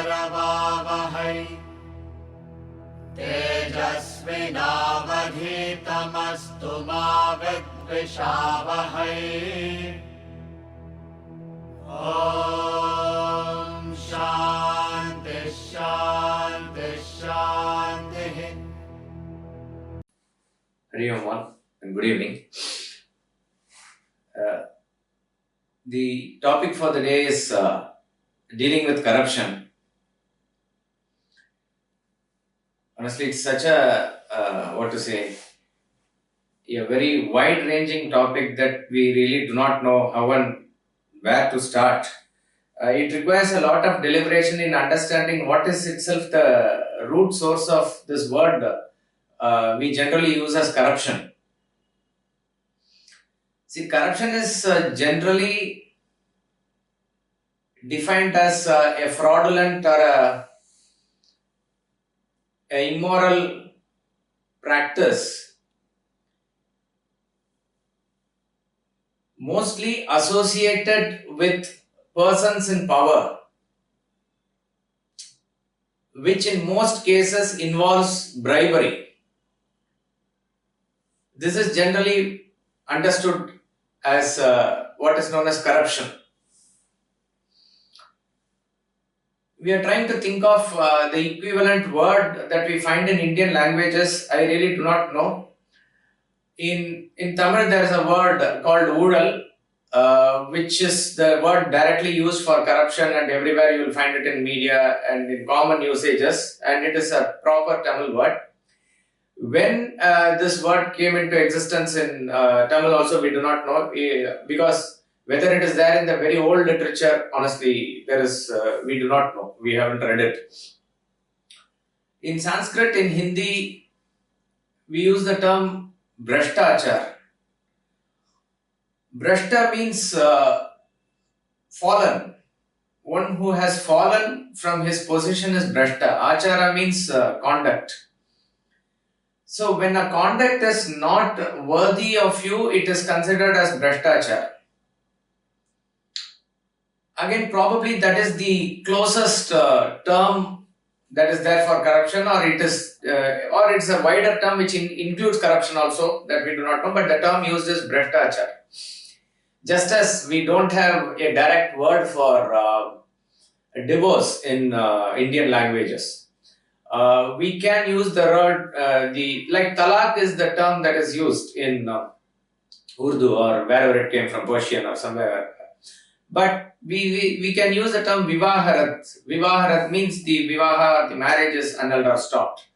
करवावहै तेजस्विनावधीतमस्तु मा विद्विषावहै। ॐ शान्ति शान्ति शान्तिः। Hari Om all and good evening. The topic for the day is dealing with corruption. Honestly, it's such a very wide-ranging topic that we really do not know how and where to start. It requires a lot of deliberation in understanding what is itself the root source of this word we generally use as corruption. See, corruption is generally defined as a fraudulent or a immoral practice, mostly associated with persons in power, which in most cases involves bribery. This is generally understood as what is known as corruption. We are trying to think of the equivalent word that we find in Indian languages. I really do not know. In Tamil, there is a word called "udal," which is the word directly used for corruption, and everywhere you will find it in media and in common usages, and it is a proper Tamil word. When this word came into existence in Tamil also, we do not know, because whether it is there in the very old literature, honestly, we do not know. We haven't read it. In Sanskrit, in Hindi, we use the term Bhraštachar. Bhrashta means fallen. One who has fallen from his position is Bhrashta. Achara means conduct. So when a conduct is not worthy of you, it is considered as Bhraštachar. Again, probably that is the closest term that is there for corruption, or it's a wider term which includes corruption also, that we do not know, but the term used is Bhraštachar. Just as we don't have a direct word for divorce in Indian languages, we can use the word, like talaq is the term that is used in Urdu or wherever it came from, Persian or somewhere. But we can use the term vivaharat. Vivaharat means the vivaha, the marriage is annulled or stopped.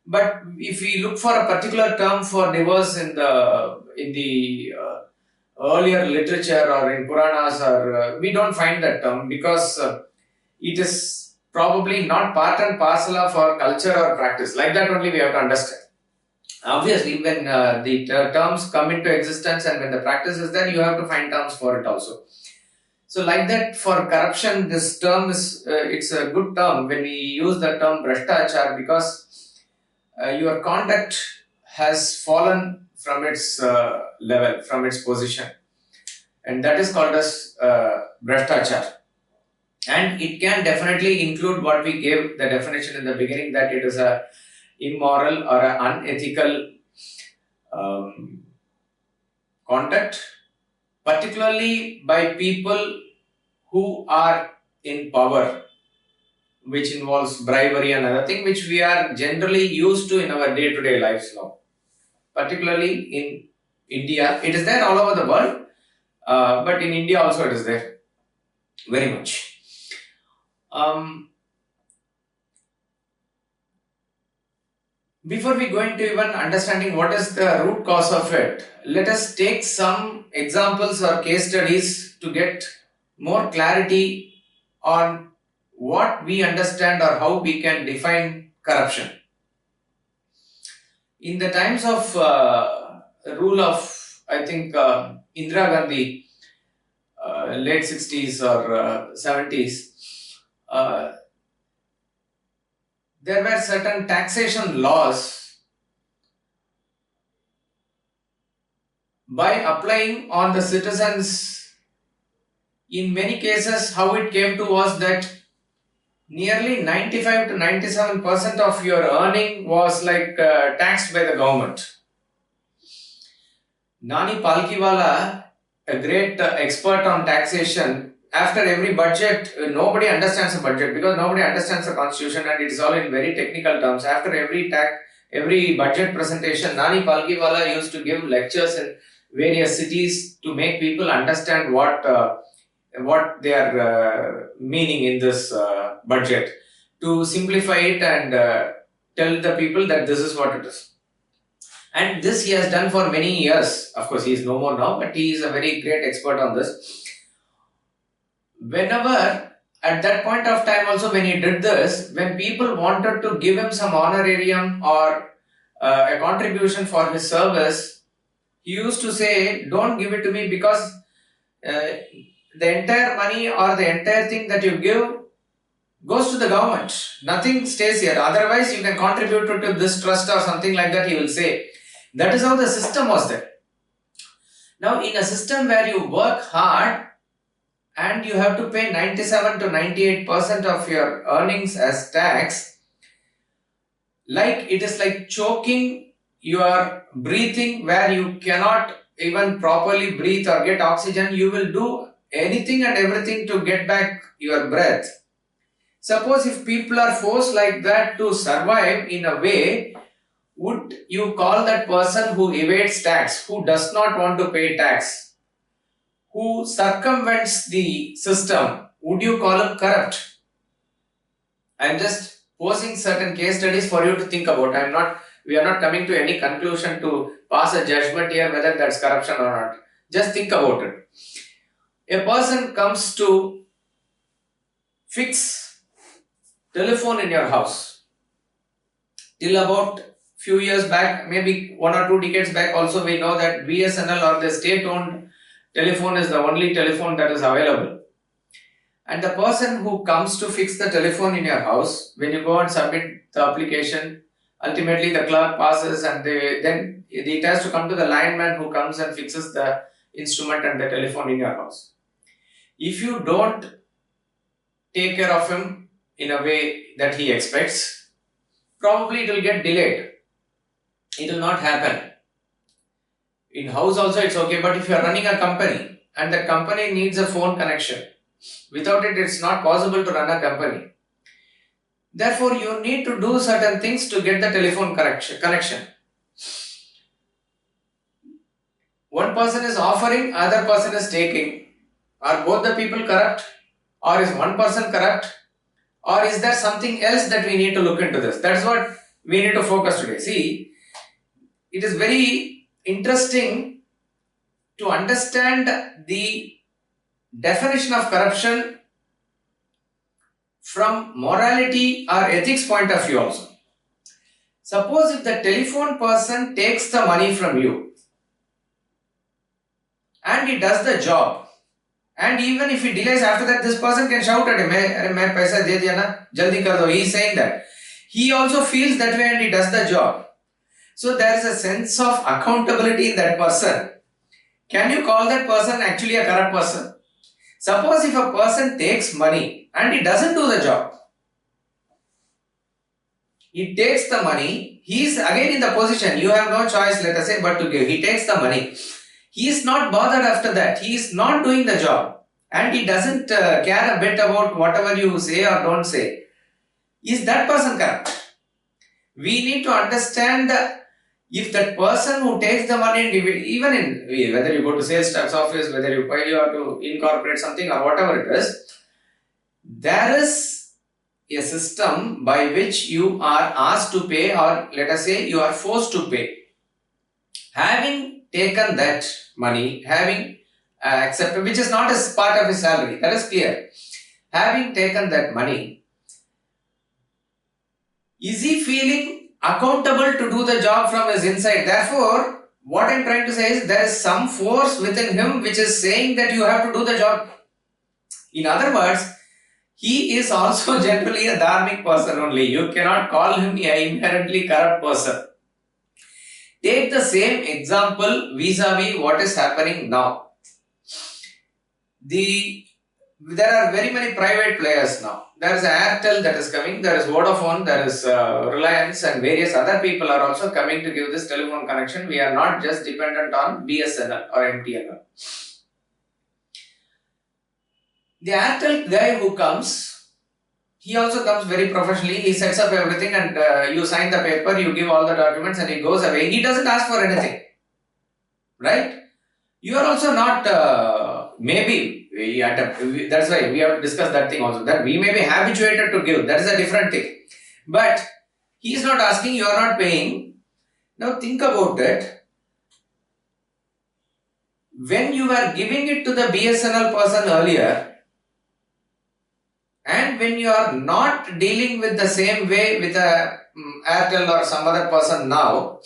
But if we look for a particular term for divorce in the earlier literature or in Puranas, or we don't find that term, because it is probably not part and parcel of our culture or practice. Like that only we have to understand. Obviously, when the terms come into existence and when the practice is there, you have to find terms for it also. So like that, for corruption, this term is, it's a good term when we use the term Bhraštachar, because your conduct has fallen from its level, from its position. And that is called as Bhraštachar. And it can definitely include what we gave the definition in the beginning, that it is a immoral or an unethical conduct, particularly by people who are in power, which involves bribery and other thing, which we are generally used to in our day-to-day lives now. Particularly in India, it is there all over the world, but in India also it is there very much. Before we go into even understanding what is the root cause of it, let us take some examples or case studies to get more clarity on what we understand or how we can define corruption. In the times of rule of, I think, Indira Gandhi, late 60s or 70s, there were certain taxation laws by applying on the citizens. In many cases, how it came to was that nearly 95 to 97% of your earning was like taxed by the government. Nani Palkiwala, a great expert on taxation, after every budget, nobody understands the budget because nobody understands the constitution and it is all in very technical terms. After every budget presentation, Nani Palkiwala used to give lectures in various cities to make people understand what they are meaning in this budget, to simplify it and tell the people that this is what it is. And this he has done for many years. Of course, he is no more now, but he is a very great expert on this. Whenever, at that point of time also when he did this, when people wanted to give him some honorarium or a contribution for his service, he used to say, don't give it to me because the entire money or the entire thing that you give goes to the government. Nothing stays here. Otherwise, you can contribute to this trust or something like that, he will say. That is how the system was there. Now, in a system where you work hard and you have to pay 97 to 98% of your earnings as tax, like it is like choking your breathing where you cannot even properly breathe or get oxygen. You will do anything and everything to get back your breath. Suppose if people are forced like that to survive in a way, would you call that person who evades tax, who does not want to pay tax, who circumvents the system, would you call him corrupt? I am just posing certain case studies for you to think about. We are not coming to any conclusion to pass a judgment here whether that's corruption or not. Just think about it. A person comes to fix telephone in your house. Till about few years back, maybe 1 or 2 decades back also, we know that BSNL or the state-owned telephone is the only telephone that is available. And the person who comes to fix the telephone in your house, when you go and submit the application, ultimately the clerk passes and then it has to come to the lineman who comes and fixes the instrument and the telephone in your house. If you don't take care of him in a way that he expects, probably it will get delayed. It will not happen. In house also it's okay, but if you are running a company and the company needs a phone connection, without it it's not possible to run a company. Therefore, you need to do certain things to get the telephone connection. One person is offering, other person is taking. Are both the people corrupt? Or is one person corrupt? Or is there something else that we need to look into this? That's what we need to focus today. See, it is very interesting to understand the definition of corruption from morality or ethics point of view also. Suppose if the telephone person takes the money from you and he does the job, and even if he delays after that, this person can shout at him, "Main paisa de diya na, jaldi kar do." He is saying that. He also feels that way and he does the job. So there is a sense of accountability in that person. Can you call that person actually a corrupt person? Suppose if a person takes money and he doesn't do the job. He takes the money, he is again in the position, you have no choice, let us say, but to give. He takes the money. He is not bothered after that. He is not doing the job. And he doesn't care a bit about whatever you say or don't say. Is that person corrupt? We need to understand if that person who takes the money, even in whether you go to sales tax office, whether you have to incorporate something or whatever it is, there is a system by which you are asked to pay, or let us say you are forced to pay. Having taken that money, having accepted, which is not as part of his salary, that is clear. Having taken that money, is he feeling accountable to do the job from his inside? Therefore, what I am trying to say is there is some force within him which is saying that you have to do the job. In other words, he is also generally a dharmic person only. You cannot call him an inherently corrupt person. Take the same example vis-a-vis what is happening now. The there are very many private players now. There is Airtel that is coming, there is Vodafone, there is Reliance, and various other people are also coming to give this telephone connection. We are not just dependent on BSNL or MTNL. The Airtel guy who comes, he also comes very professionally. He sets up everything and you sign the paper, you give all the documents and he goes away. He doesn't ask for anything. Right? You are also not, that's why we have to discuss that thing also. That we may be habituated to give. That is a different thing. But he is not asking, you are not paying. Now think about it. When you were giving it to the BSNL person earlier, and when you are not dealing with the same way with a Airtel or some other person now,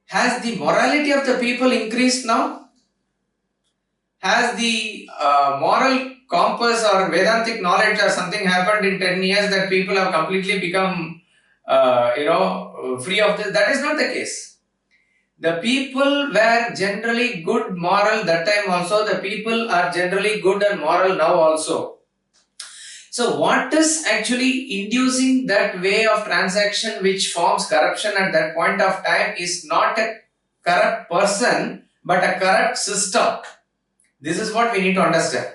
has the morality of the people increased now? Has the moral compass or Vedantic knowledge or something happened in 10 years that people have completely become, free of this? That is not the case. The people were generally good moral that time also. The people are generally good and moral now also. So what is actually inducing that way of transaction which forms corruption at that point of time is not a corrupt person but a corrupt system. This is what we need to understand.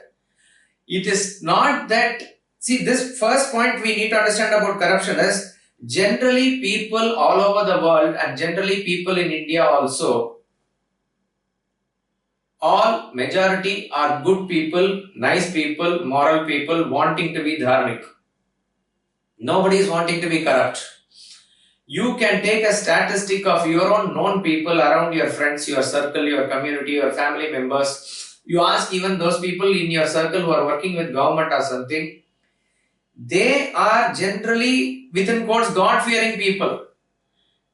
It is not that, see, this first point we need to understand about corruption is generally people all over the world and generally people in India also, all majority are good people, nice people, moral people wanting to be dharmic. Nobody is wanting to be corrupt. You can take a statistic of your own known people around your friends, your circle, your community, your family members. You ask even those people in your circle who are working with government or something, they are generally, within quotes, God-fearing people.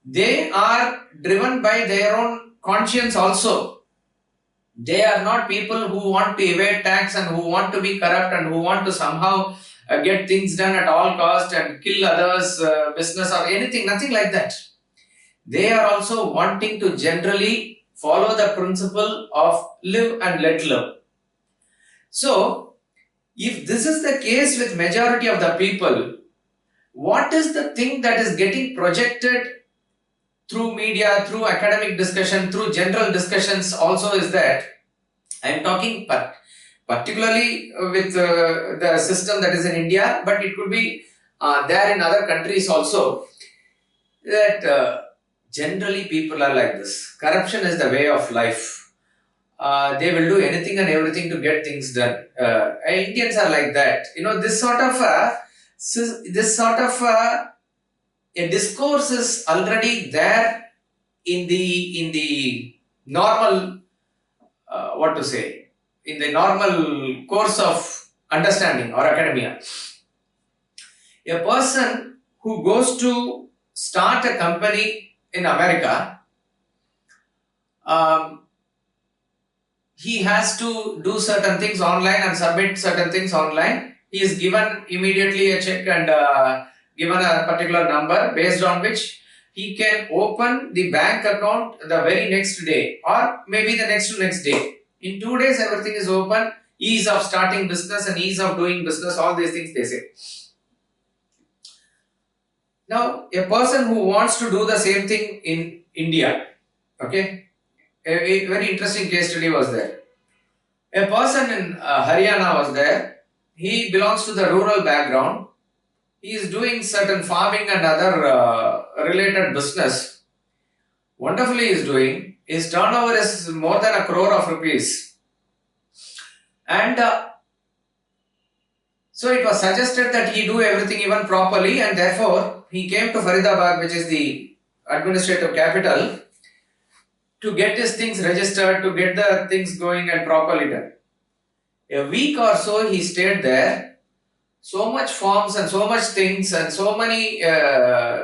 They are driven by their own conscience also. They are not people who want to evade tax and who want to be corrupt and who want to somehow get things done at all cost and kill others' business or anything, nothing like that. They are also wanting to generally follow the principle of live and let live. So, if this is the case with majority of the people, what is the thing that is getting projected through media, through academic discussion, through general discussions also is that, I am talking particularly with the system that is in India, but it could be there in other countries also, that generally people are like this. Corruption is the way of life. They will do anything and everything to get things done. Indians are like that. This sort of a discourse is already there in the normal, in the normal course of understanding or academia. A person who goes to start a company in America, he has to do certain things online and submit certain things online. He is given immediately a check and given a particular number based on which he can open the bank account the very next day or maybe the next to next day. In 2 days everything is open, ease of starting business and ease of doing business, all these things they say. Now, a person who wants to do the same thing in India, okay, a very interesting case study was there. A person in Haryana was there. He belongs to the rural background. He is doing certain farming and other related business. Wonderfully he is doing. His turnover is more than 1 crore of rupees. And so it was suggested that he do everything even properly, and therefore he came to Faridabad, which is the administrative capital, to get his things registered, to get the things going and properly done. A week or so he stayed there. So much forms and so much things and so many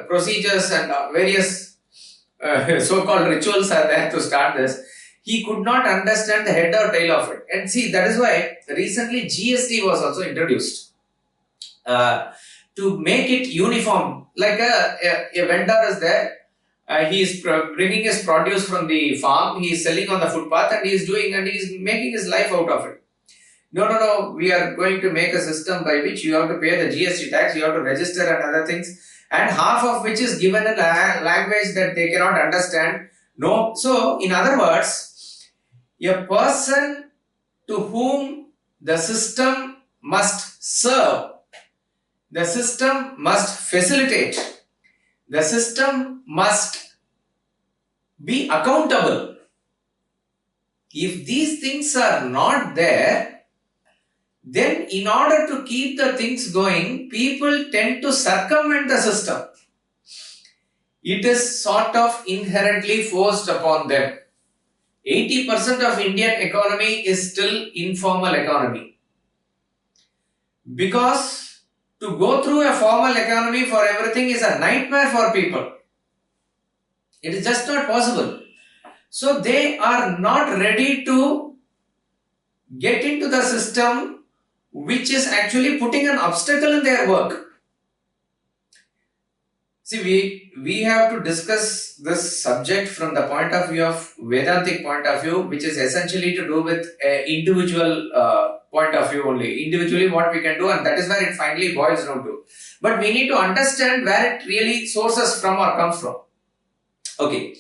procedures and various so-called rituals are there to start this. He could not understand the head or tail of it. And see, that is why recently GST was also introduced to make it uniform. Like a vendor is there. He is bringing his produce from the farm, he is selling on the footpath and he is making his life out of it. No, we are going to make a system by which you have to pay the GST tax, you have to register and other things, and half of which is given in a language that they cannot understand. No, so in other words, a person to whom the system must serve, the system must facilitate, the system must be accountable. If these things are not there, then in order to keep the things going, people tend to circumvent the system. It is sort of inherently forced upon them. 80% of Indian economy is still informal economy. Because to go through a formal economy for everything is a nightmare for people. It is just not possible. So they are not ready to get into the system which is actually putting an obstacle in their work. See, we have to discuss this subject from the point of view of Vedantic point of view, which is essentially to do with individual point of view only. Individually what we can do, and that is where it finally boils down to. But we need to understand where it really sources from or comes from. Okay.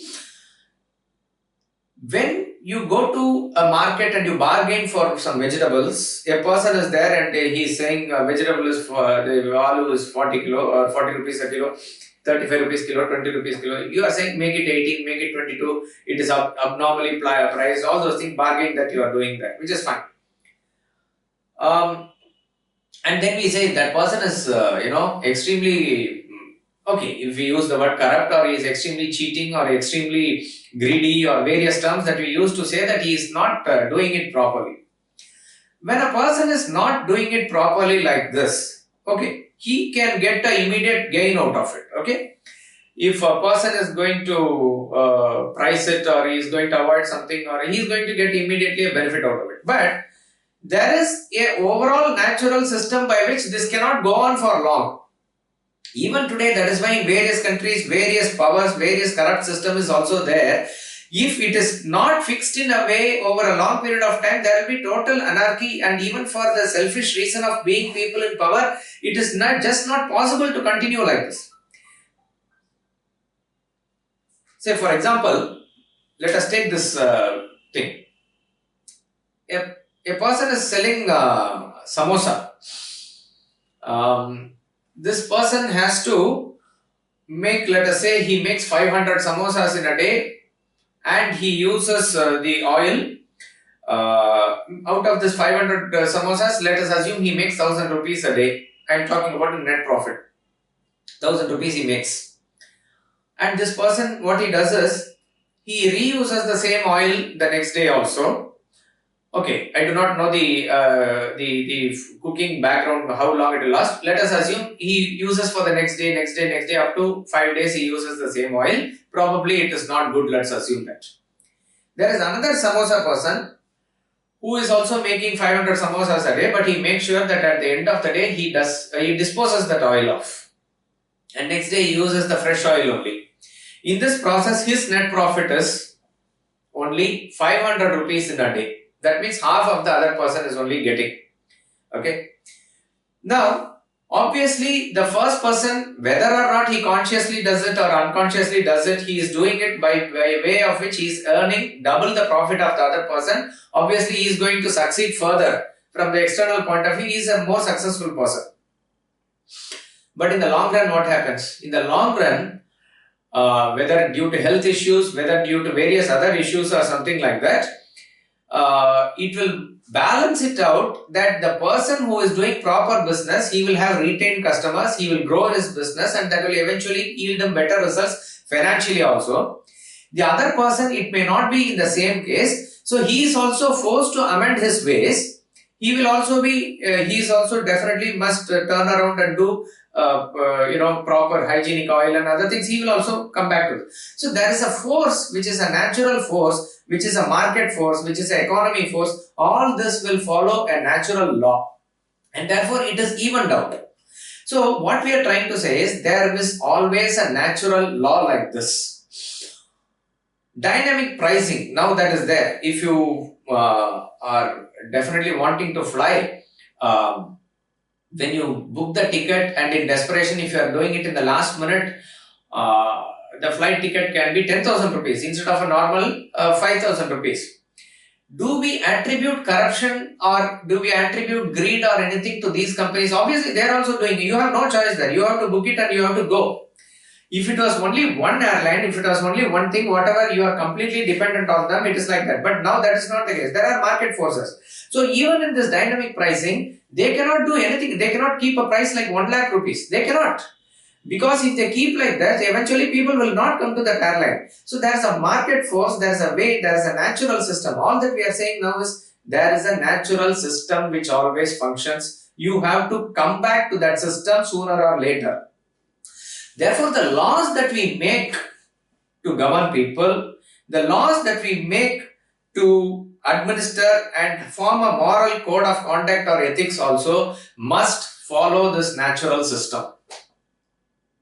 When you go to a market and you bargain for some vegetables, a person is there and he is saying vegetable is for the value is 40 kilo or 40 rupees a kilo, 35 rupees kilo, 20 rupees kilo. You are saying make it 18, make it 22, it is abnormally priced, all those things, bargain that you are doing that, which is fine. And then we say that person is, extremely, okay, if we use the word corrupt, or he is extremely cheating or extremely greedy or various terms that we use to say that he is not doing it properly. When a person is not doing it properly like this, okay, he can get an immediate gain out of it, okay. If a person is going to price it, or he is going to avoid something, or he is going to get immediately a benefit out of it. But there is a overall natural system by which this cannot go on for long. Even today, that is why in various countries, various powers, various corrupt system is also there. If it is not fixed in a way over a long period of time, there will be total anarchy, and even for the selfish reason of being people in power, it is not possible to continue like this. Say for example, let us take this thing. A person is selling samosa. This person has to make, let us say he makes 500 samosas in a day, and he uses the oil. Out of this 500 samosas, let us assume he makes 1000 rupees a day. I am talking about the net profit. 1000 rupees he makes. And this person, what he does is, he reuses the same oil the next day also. Okay, I do not know the cooking background, how long it will last. Let us assume he uses for the next day, up to 5 days he uses the same oil. Probably it is not good, let's assume that. There is another samosa person who is also making 500 samosas a day, but he makes sure that at the end of the day he disposes that oil off. And next day he uses the fresh oil only. In this process, his net profit is only 500 rupees in a day. That means half of the other person is only getting. Okay. Now, obviously, the first person, whether or not he consciously does it or unconsciously does it, he is doing it by way of which he is earning double the profit of the other person. Obviously, he is going to succeed further. From the external point of view, he is a more successful person. But in the long run, what happens? In the long run, whether due to health issues, whether due to various other issues or something like that, it will balance it out that the person who is doing proper business, he will have retained customers, he will grow his business, and that will eventually yield him better results financially also. The other person, it may not be in the same case, so he is also forced to amend his ways. He will also be, he is also definitely must turn around and do proper hygienic oil and other things. He will also come back to it. So there is a force which is a natural force, which is a market force, which is an economy force. All this will follow a natural law, and therefore it is evened out. So what we are trying to say is there is always a natural law like this. Dynamic pricing, now that is there. If you are definitely wanting to fly, when you book the ticket and in desperation, if you are doing it in the last minute, the flight ticket can be 10,000 rupees instead of a normal 5,000 rupees. Do we attribute corruption or do we attribute greed or anything to these companies? Obviously, they are also doing it. You have no choice there. You have to book it and you have to go. If it was only one airline, if it was only one thing, whatever, you are completely dependent on them, it is like that. But now that is not the case. There are market forces. So even in this dynamic pricing, they cannot do anything. They cannot keep a price like 1 lakh rupees. They cannot. Because if they keep like that, eventually people will not come to that airline. So there is a market force, there is a way, there is a natural system. All that we are saying now is there is a natural system which always functions. You have to come back to that system sooner or later. Therefore, the laws that we make to govern people, the laws that we make to administer and form a moral code of conduct or ethics also must follow this natural system.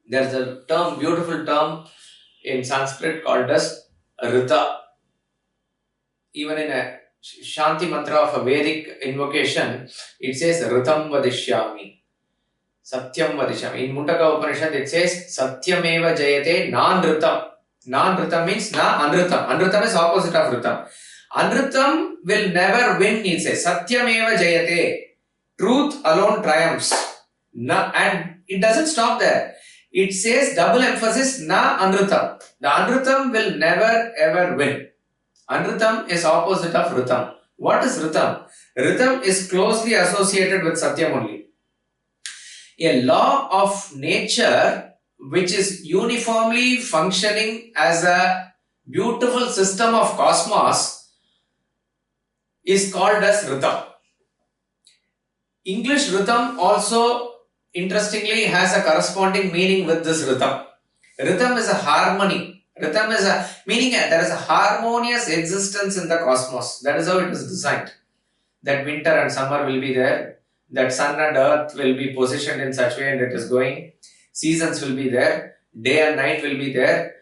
There's a term, beautiful term in Sanskrit called as Rita. Even in a Shanti mantra of a Vedic invocation, it says Ritam Vadishyami, Satyam Vadishyami. In Mundaka Upanishad, it says Satyameva Jayate Nan-Ritam. Nan-Ritam means Na-Anritam. Anritam is opposite of Ritam. Anritam will never win, it says. Satyameva Jayate. Truth alone triumphs. And it doesn't stop there. It says double emphasis na anritam. The anritam will never ever win. Anritam is opposite of ritam. What is ritam? Ritam is closely associated with satyam only. A law of nature which is uniformly functioning as a beautiful system of cosmos is called as ritam. English ritam also interestingly has a corresponding meaning with this rhythm. Rhythm is a harmony. Rhythm is a meaning there is a harmonious existence in the cosmos. That is how it is designed. That winter and summer will be there. That sun and earth will be positioned in such way and it is going. Seasons will be there. Day and night will be there.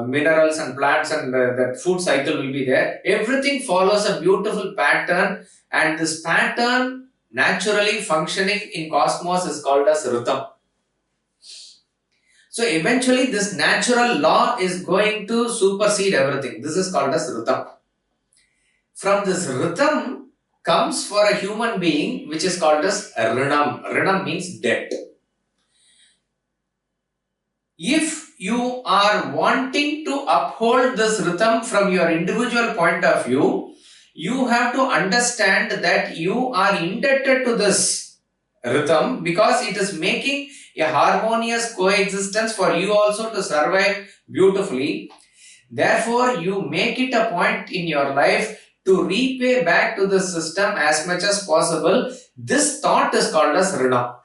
Minerals and plants and that food cycle will be there. Everything follows a beautiful pattern, and this pattern naturally functioning in cosmos is called as Ritam. So eventually this natural law is going to supersede everything. This is called as Ritam. From this Ritam comes for a human being which is called as Rinam. Rinam means debt. If you are wanting to uphold this Ritam from your individual point of view, you have to understand that you are indebted to this rhythm because it is making a harmonious coexistence for you also to survive beautifully. Therefore, you make it a point in your life to repay back to the system as much as possible. This thought is called as Rina.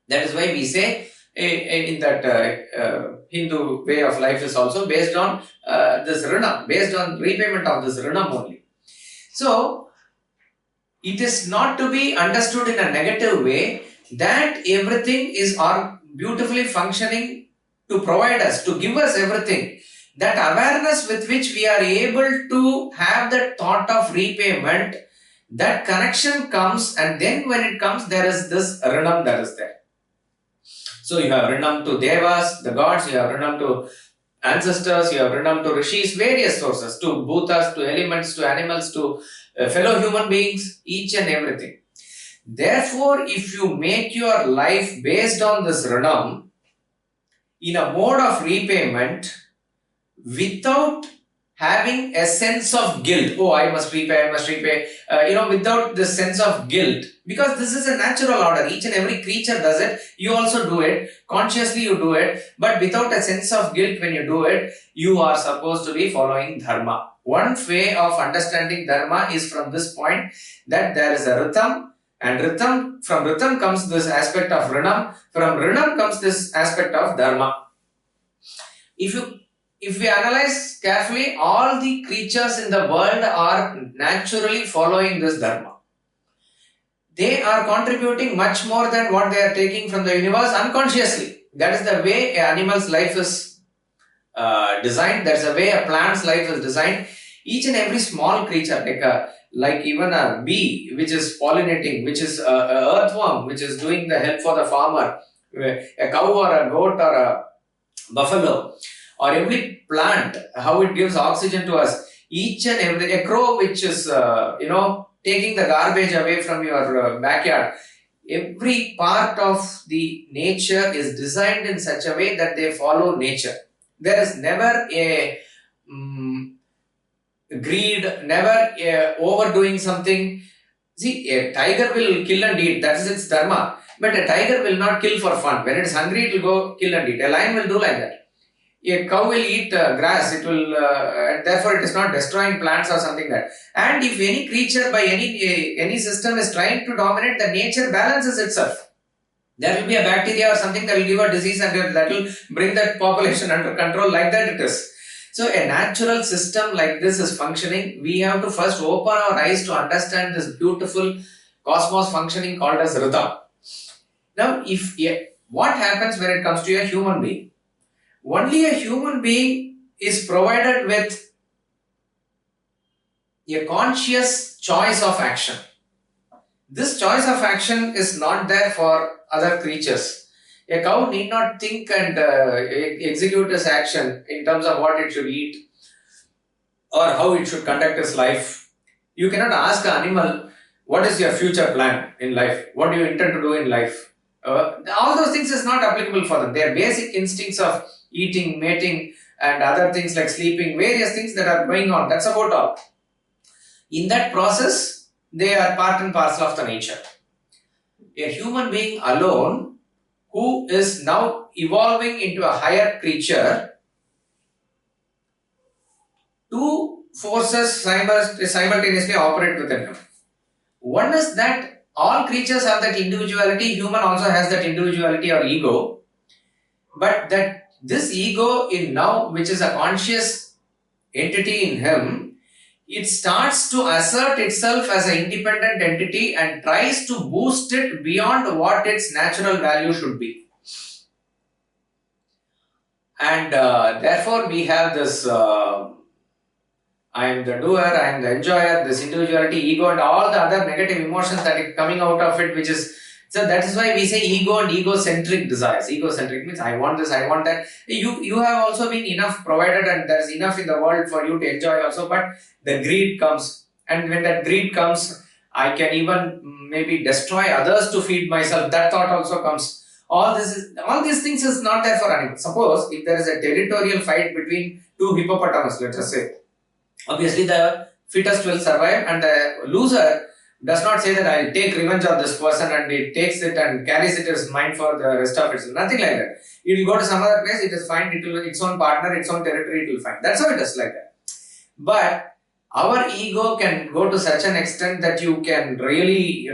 That is why we say in that Hindu way of life is also based on this Rina, based on repayment of this Rina only. So, it is not to be understood in a negative way that everything is beautifully functioning to provide us, to give us everything. That awareness with which we are able to have that thought of repayment, that connection comes, and then when it comes, there is this Rinam that is there. So, you have Rinam to Devas, the gods, you have Rinam to ancestors, you have Rinam to Rishis, various sources, to Bhutas, to elements, to animals, to fellow human beings, each and everything. Therefore, if you make your life based on this Rinam, in a mode of repayment, without having a sense of guilt, oh, I must repay, without the sense of guilt, because this is a natural order, each and every creature does it, you also do it, consciously you do it, but without a sense of guilt when you do it, you are supposed to be following Dharma. One way of understanding Dharma is from this point, that there is a Ritam, and from Ritam comes this aspect of Rinam, from Rinam comes this aspect of Dharma. If we analyze carefully, all the creatures in the world are naturally following this Dharma. They are contributing much more than what they are taking from the universe unconsciously. That is the way an animal's life is designed. That's the way a plant's life is designed. Each and every small creature, like even a bee which is pollinating, which is a earthworm which is doing the help for the farmer, a cow or a goat or a buffalo, or every plant, how it gives oxygen to us, each and every, a crow which is, taking the garbage away from your backyard. Every part of the nature is designed in such a way that they follow nature. There is never a greed, never overdoing something. See, a tiger will kill and eat, that is its dharma. But a tiger will not kill for fun. When it is hungry, it will go kill and eat. A lion will do like that. A cow will eat grass, it will, and therefore it is not destroying plants or something like that. And if any creature by any system is trying to dominate, the nature balances itself. There will be a bacteria or something that will give a disease and that will bring that population under control, like that it is. So a natural system like this is functioning. We have to first open our eyes to understand this beautiful cosmos functioning called as Rita. Now, what happens when it comes to a human being? Only a human being is provided with a conscious choice of action. This choice of action is not there for other creatures. A cow need not think and execute its action in terms of what it should eat or how it should conduct its life. You cannot ask an animal, what is your future plan in life? What do you intend to do in life? All those things is not applicable for them. Their basic instincts of eating, mating, and other things like sleeping, various things that are going on, that's about all. In that process, they are part and parcel of the nature. A human being alone, who is now evolving into a higher creature, two forces simultaneously operate within him. One is that all creatures have that individuality, human also has that individuality or ego, but that this ego in now, which is a conscious entity in him, it starts to assert itself as an independent entity and tries to boost it beyond what its natural value should be. And therefore we have this I am the doer, I am the enjoyer, this individuality, ego, and all the other negative emotions that are coming out of it, which is, so that is why we say ego and egocentric desires. Egocentric means I want this, I want that. You have also been enough provided and there is enough in the world for you to enjoy also, but the greed comes, and when that greed comes, I can even maybe destroy others to feed myself. That thought also comes. All these things is not there for animals. Suppose if there is a territorial fight between two hippopotamus, let us say, obviously the fittest will survive, and the loser does not say that I will take revenge on this person and it takes it and carries it as mind for the rest of its life. Nothing like that. It will go to some other place, it is fine, it will its own partner, its own territory, it will find. That's how it is like that. But our ego can go to such an extent that you can really,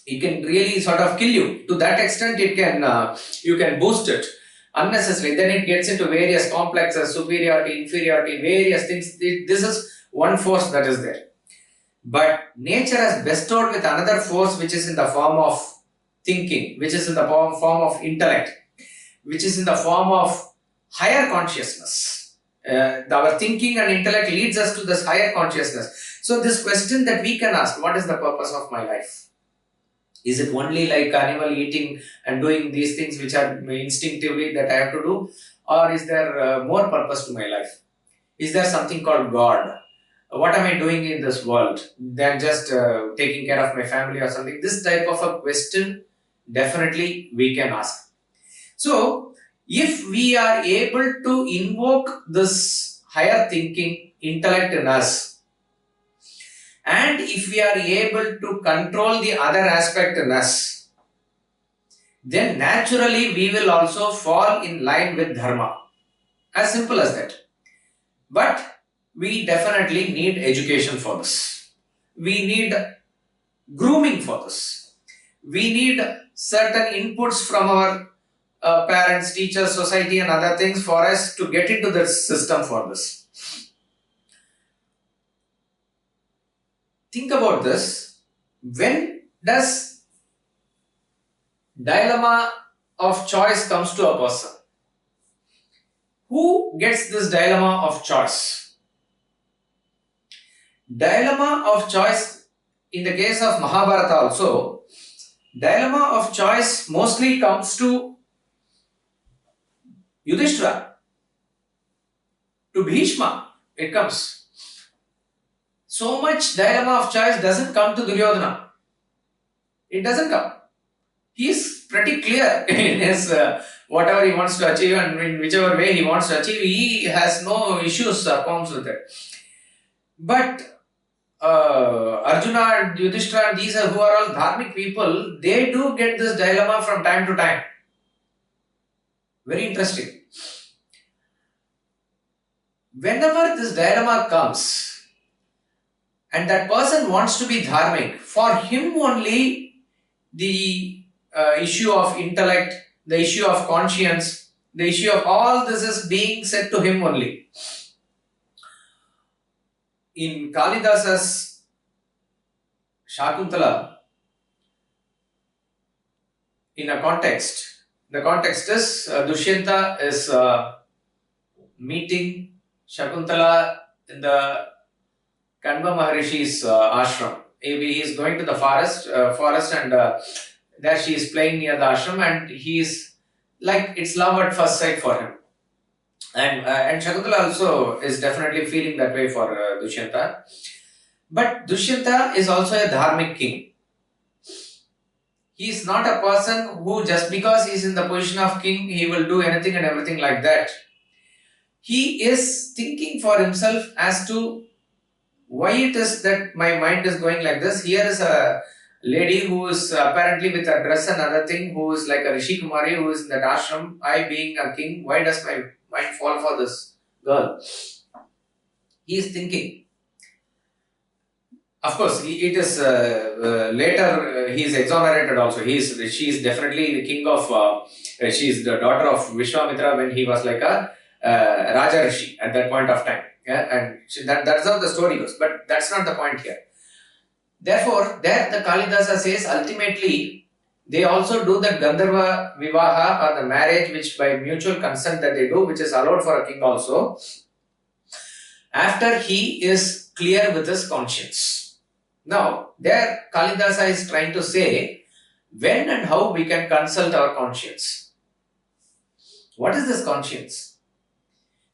it can really sort of kill you. To that extent, it can you can boost it unnecessarily. Then it gets into various complexes, superiority, inferiority, various things. This is one force that is there. But nature has bestowed with another force which is in the form of thinking, which is in the form of intellect, which is in the form of higher consciousness. Our thinking and intellect leads us to this higher consciousness. So this question that we can ask, what is the purpose of my life? Is it only like animal eating and doing these things which are instinctively that I have to do? Or is there more purpose to my life? Is there something called God? What am I doing in this world than just taking care of my family or something? This type of a question definitely we can ask. So, if we are able to invoke this higher thinking intellect in us, and if we are able to control the other aspect in us, then naturally we will also fall in line with Dharma. As simple as that. But we definitely need education for this. We need grooming for this. We need certain inputs from our parents, teachers, society and other things for us to get into the system for this. Think about this. When does dilemma of choice comes to a person? Who gets this dilemma of choice? dilemma of choice in the case of Mahabharata also, dilemma of choice mostly comes to Yudhishthira, to Bhishma, it comes. So much dilemma of choice doesn't come to Duryodhana. It doesn't come. He is pretty clear in his whatever he wants to achieve, and in whichever way he wants to achieve, he has no issues or problems with it. But Arjuna and Yudhishthira and these who are all dharmic people, they do get this dilemma from time to time. Very interesting. Whenever this dilemma comes and that person wants to be dharmic, for him only the issue of intellect, the issue of conscience, the issue of all this is being said to him only. In Kalidasa's Shakuntala, in a context, the context is Dushyanta is meeting Shakuntala in the Kanva Maharishi's ashram. He is going to the forest and there she is playing near the ashram, and he is like it's love at first sight for him. And Shakuntala also is definitely feeling that way for Dushyanta. But Dushyanta is also a dharmic king. He is not a person who just because he is in the position of king, he will do anything and everything like that. He is thinking for himself as to why it is that my mind is going like this. Here is a lady who is apparently with a dress and other thing, who is like a Rishi Kumari, who is in that ashram. I being a king, why does my mind fall for this girl? He is thinking. Of course, it is later he is exonerated also. She is definitely the king of, she is the daughter of Vishwamitra when he was like a Raja Rishi at that point of time. Yeah, and that's how the story goes. But that's not the point here. Therefore, there the Kalidasa says ultimately they also do the Gandharva Vivaha or the marriage which by mutual consent that they do, which is allowed for a king also, after he is clear with his conscience. Now, there Kalidasa is trying to say when and how we can consult our conscience. What is this conscience?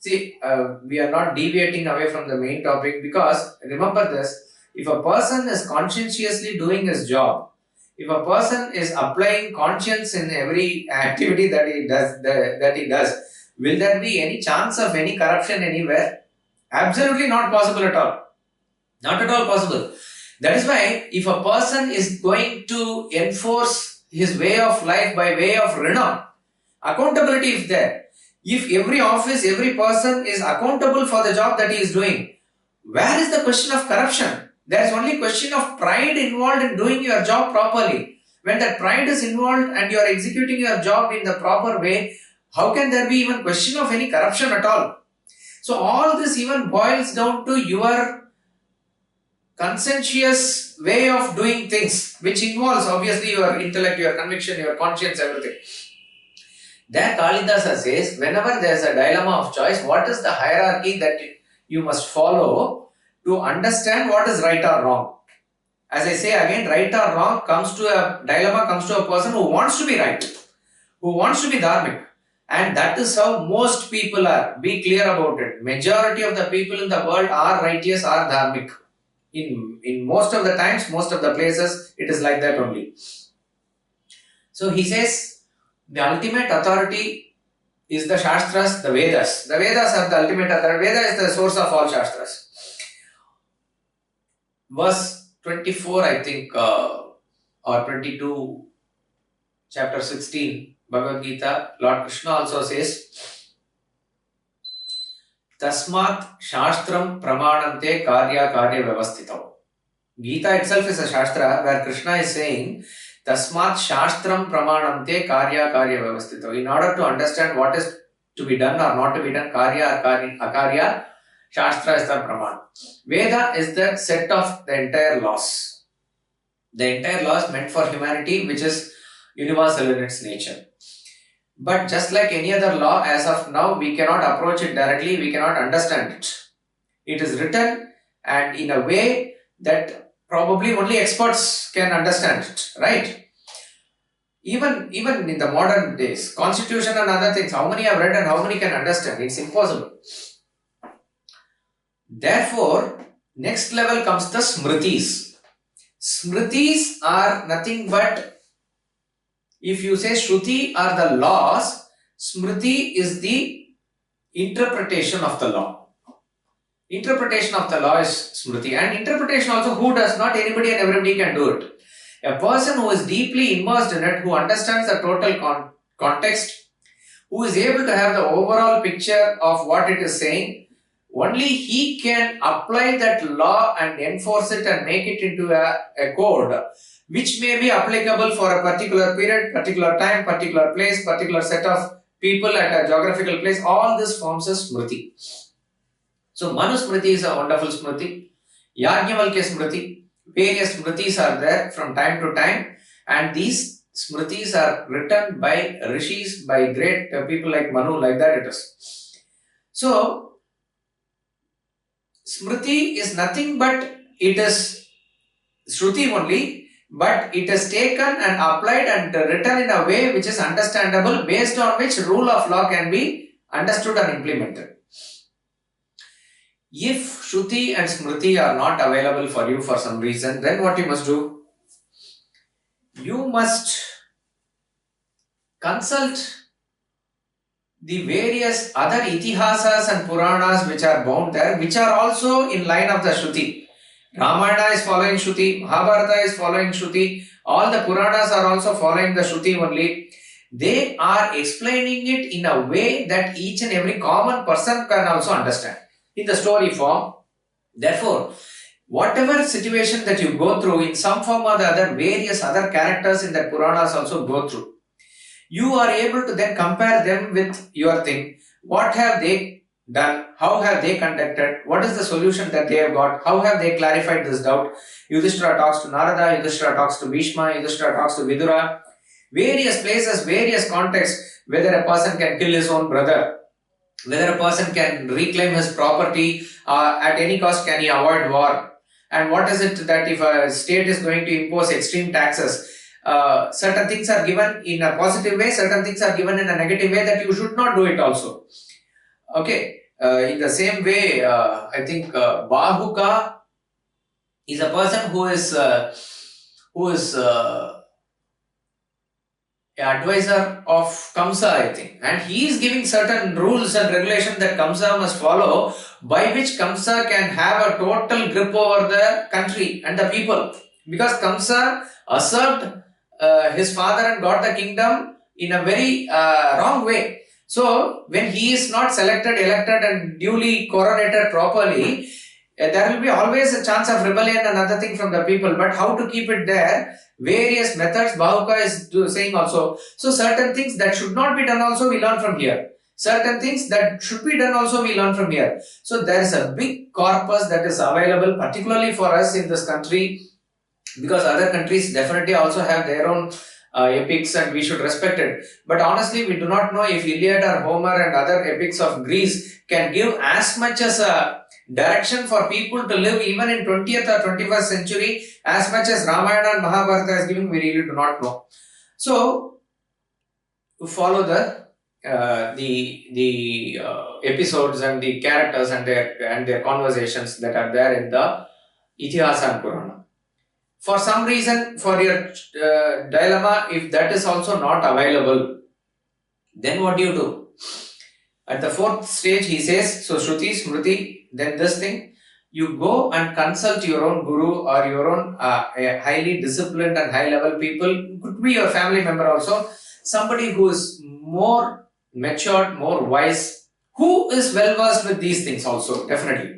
See, we are not deviating away from the main topic because remember this. If a person is conscientiously doing his job, if a person is applying conscience in every activity that he does, will there be any chance of any corruption anywhere? Absolutely not possible at all. Not at all possible. That is why if a person is going to enforce his way of life by way of Rina, accountability is there. If every office, every person is accountable for the job that he is doing, where is the question of corruption? There is only question of pride involved in doing your job properly. When that pride is involved and you are executing your job in the proper way, how can there be even question of any corruption at all? So all this even boils down to your conscientious way of doing things, which involves obviously your intellect, your conviction, your conscience, everything. There Kalidasa says, whenever there is a dilemma of choice, what is the hierarchy that you must follow to understand what is right or wrong? As I say again, right or wrong comes to a dilemma, comes to a person who wants to be right, who wants to be dharmic. And that is how most people are. Be clear about it. Majority of the people in the world are righteous, are dharmic. In most of the times, most of the places, it is like that only. So he says, the ultimate authority is the Shastras, the Vedas. The Vedas are the ultimate authority. Veda is the source of all Shastras. Verse 24, I think, or 22, chapter 16, Bhagavad Gita, Lord Krishna also says, Tasmat Shastram Pramanante Karya Karya Vyavasthitam. Gita itself is a Shastra where Krishna is saying, Tasmat Shastram Pramanante Karya Karya Vyavasthitam. In order to understand what is to be done or not to be done, Karya or Akarya, Shastra is the Praman. Veda is the set of the entire laws. The entire laws meant for humanity, which is universal in its nature. But just like any other law, as of now, we cannot approach it directly, we cannot understand it. It is written and in a way that probably only experts can understand it, right? Even in the modern days, constitution and other things, how many have read and how many can understand? It's impossible. Therefore, next level comes the smritis. Smritis are nothing but, if you say Shruti are the laws, Smriti is the interpretation of the law. Interpretation of the law is Smriti, and interpretation also, who does? Not anybody and everybody can do it. A person who is deeply immersed in it, who understands the total context, who is able to have the overall picture of what it is saying, only he can apply that law and enforce it and make it into a code which may be applicable for a particular period, particular time, particular place, particular set of people at a geographical place. All this forms a Smriti. So Manusmriti is a wonderful Smriti. Yajnavalkya Smriti. Various Smritis are there from time to time, and these Smritis are written by rishis, by great people like Manu, like that it is. So Smriti is nothing but, it is Shruti only, but it is taken and applied and written in a way which is understandable, based on which rule of law can be understood and implemented. If Shruti and Smriti are not available for you for some reason, then what you must do? You must consult the various other itihasas and Puranas which are bound there, which are also in line of the Shruti. Ramayana is following Shruti, Mahabharata is following Shruti, all the Puranas are also following the Shruti only. They are explaining it in a way that each and every common person can also understand, in the story form. Therefore, whatever situation that you go through, in some form or the other, various other characters in that Puranas also go through. You are able to then compare them with your thing. What have they done? How have they conducted? What is the solution that they have got? How have they clarified this doubt? Yudhishthira talks to Narada, Yudhishthira talks to Bhishma, Yudhishthira talks to Vidura. Various places, various contexts, whether a person can kill his own brother, whether a person can reclaim his property, at any cost can he avoid war, and what is it that if a state is going to impose extreme taxes, certain things are given in a positive way, certain things are given in a negative way, that you should not do it also. Okay, in the same way, I think Bahuka is a person who is advisor of Kamsa, I think, and he is giving certain rules and regulations that Kamsa must follow, by which Kamsa can have a total grip over the country and the people, because Kamsa usurped his father and got the kingdom in a very wrong way. So when he is not selected, elected and duly coronated properly, there will be always a chance of rebellion and other thing from the people. But how to keep it there? Various methods Bahuka is saying also. So certain things that should not be done also we learn from here. Certain things that should be done also we learn from here. So there is a big corpus that is available, particularly for us in this country, because other countries definitely also have their own epics and we should respect it. But honestly, we do not know if Iliad or Homer and other epics of Greece can give as much as a direction for people to live even in 20th or 21st century as much as Ramayana and Mahabharata is giving. We really do not know. So, to follow the episodes and the characters and their conversations that are there in the Itihasa and Purana. For some reason, for your dilemma, if that is also not available, then what do you do? At the fourth stage, he says, so Shruti, Smriti, then this thing, you go and consult your own guru or your own highly disciplined and high level people, could be your family member also, somebody who is more matured, more wise, who is well versed with these things also, definitely.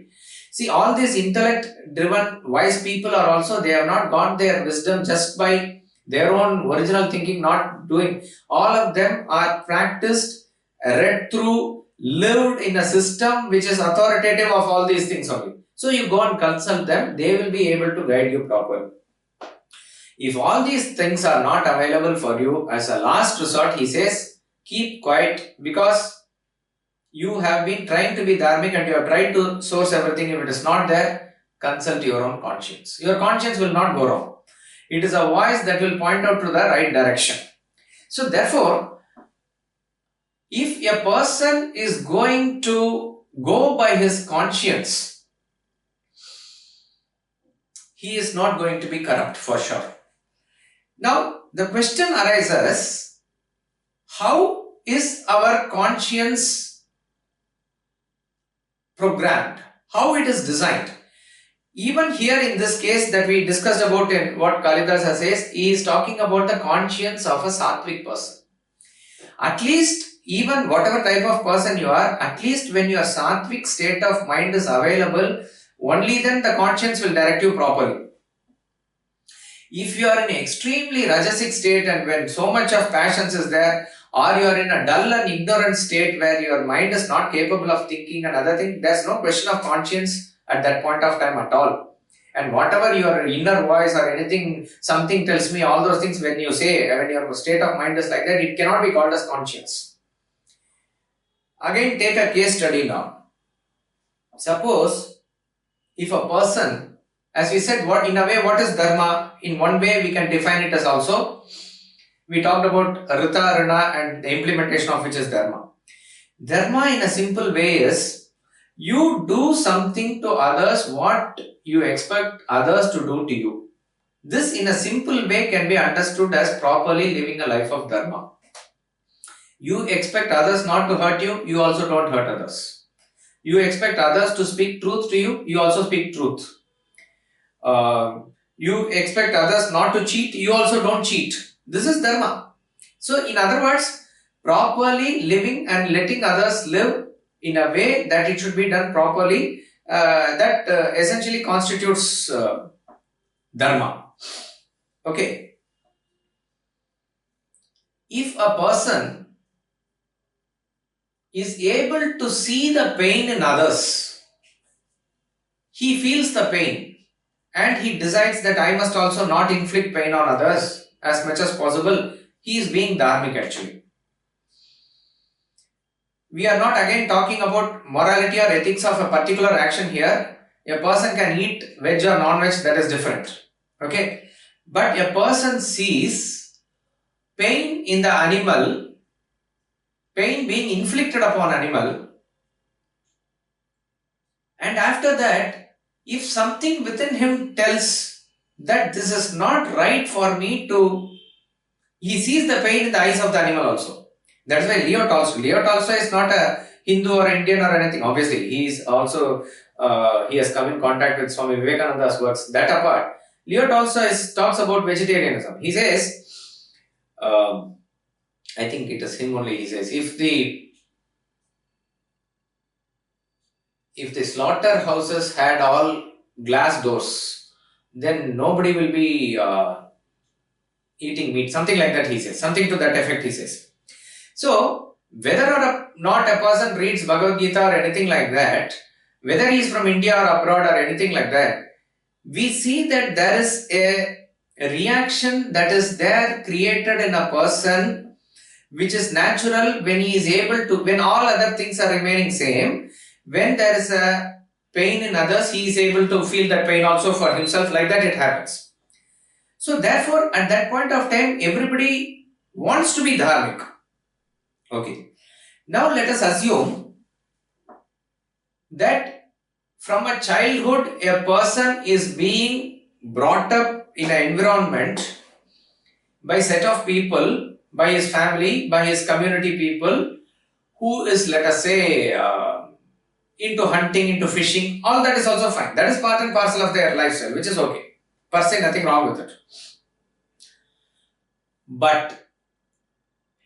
See, all these intellect-driven, wise people are also, they have not got their wisdom just by their own original thinking, not doing. All of them are practiced, read through, lived in a system which is authoritative of all these things only. So you go and consult them, they will be able to guide you properly. If all these things are not available for you, as a last resort, he says, keep quiet, because you have been trying to be dharmic and you have tried to source everything. If it is not there, consult your own conscience. Your conscience will not go wrong. It is a voice that will point out to the right direction. So therefore, if a person is going to go by his conscience, he is not going to be corrupt for sure. Now, the question arises, how is our conscience programmed? How it is designed? Even here in this case that we discussed about in what Kalidasa says, he is talking about the conscience of a sattvic person. At least, even whatever type of person you are, at least when your sattvic state of mind is available, only then the conscience will direct you properly. If you are in an extremely rajasic state and when so much of passions is there, or you are in a dull and ignorant state where your mind is not capable of thinking and other things, there is no question of conscience at that point of time at all. And whatever your inner voice or anything, something tells me, all those things when you say, when your state of mind is like that, it cannot be called as conscience. Again, take a case study now. Suppose, if a person, as we said, what in a way, what is dharma? In one way, we can define it as also, we talked about Rita, Rina and the implementation of which is dharma. Dharma in a simple way is, you do something to others what you expect others to do to you. This in a simple way can be understood as properly living a life of dharma. You expect others not to hurt you, you also don't hurt others. You expect others to speak truth to you, you also speak truth. You expect others not to cheat, you also don't cheat. This is dharma. So in other words, properly living and letting others live in a way that it should be done properly, that essentially constitutes dharma. Okay. If a person is able to see the pain in others, he feels the pain and he decides that I must also not inflict pain on others as much as possible, he is being dharmic actually. We are not again talking about morality or ethics of a particular action here. A person can eat veg or non-veg, that is different. Okay. But a person sees pain in the animal, pain being inflicted upon animal, and after that, if something within him tells that this is not right for me to, he sees the pain in the eyes of the animal also. That's why Leo Tolstoy is not a Hindu or Indian or anything. Obviously, he is also, he has come in contact with Swami Vivekananda's works. That apart, Leo Tolstoy talks about vegetarianism. He says, I think it is him only, he says, if the slaughterhouses had all glass doors, then nobody will be eating meat. Something like that he says. Something to that effect he says. So, whether or not a person reads Bhagavad Gita or anything like that, whether he is from India or abroad or anything like that, we see that there is a reaction that is there created in a person which is natural when he is able to, when all other things are remaining same, when there is a pain in others, he is able to feel that pain also for himself, like that it happens. So therefore, at that point of time, everybody wants to be dharmic. Okay. Now let us assume that from a childhood, a person is being brought up in an environment by a set of people, by his family, by his community people, who is, let us say, into hunting, into fishing. All that is also fine. That is part and parcel of their lifestyle, which is okay. Per se, nothing wrong with it. But